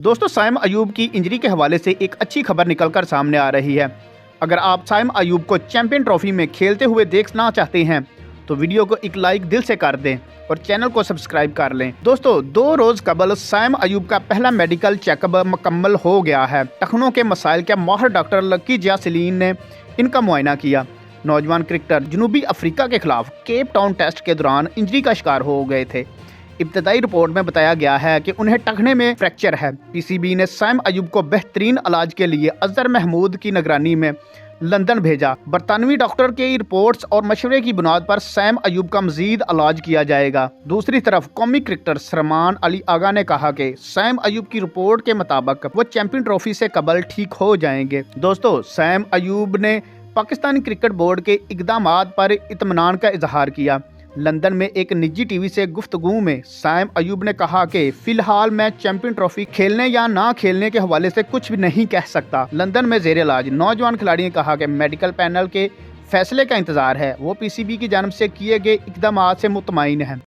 दोस्तों साइम अयूब की इंजरी के हवाले से एक अच्छी खबर निकलकर सामने आ रही है। अगर आप साइम अयूब को चैंपियन ट्रॉफी में खेलते हुए देखना चाहते हैं तो वीडियो को एक लाइक दिल से कर दें और चैनल को सब्सक्राइब कर लें। दोस्तों 2 रोज कबल साइम अयूब का पहला मेडिकल चेकअप मुकम्मल हो गया है। टखनों के मसाइल के माहिर डॉक्टर लकी जयासलीन ने इनका मुआयना किया। नौजवान क्रिकेटर जनूबी अफ्रीका के खिलाफ केप टाउन टेस्ट के दौरान इंजरी का शिकार हो गए थे। इब्तदाई रिपोर्ट में बताया गया है कि उन्हें टखने में फ्रैक्चर है। पीसीबी ने साइम अयूब को बेहतरीन इलाज के लिए अजहर महमूद की निगरानी में लंदन भेजा। बरतानवी डॉक्टर की रिपोर्ट्स और मशवरे की बुनियाद पर साइम अयूब का मजीद इलाज किया जाएगा। दूसरी तरफ कौमी क्रिकेटर सलमान अली आगा ने कहा कि साइम अयूब की रिपोर्ट के मुताबिक वो चैंपियन ट्रॉफी से कबल ठीक हो जाएंगे। दोस्तों साइम अयूब ने पाकिस्तानी क्रिकेट बोर्ड के इक़दामात पर इत्मीनान का इजहार किया। लंदन में एक निजी टीवी से गुफ्तगू में साइम अयूब ने कहा कि फिलहाल मैं चैंपियन ट्रॉफी खेलने या ना खेलने के हवाले से कुछ भी नहीं कह सकता। लंदन में जेर इलाज नौजवान खिलाड़ी ने कहा कि मेडिकल पैनल के फैसले का इंतजार है। वो पीसीबी की जानिब से किए गए इक़दामात से मुतमईन है।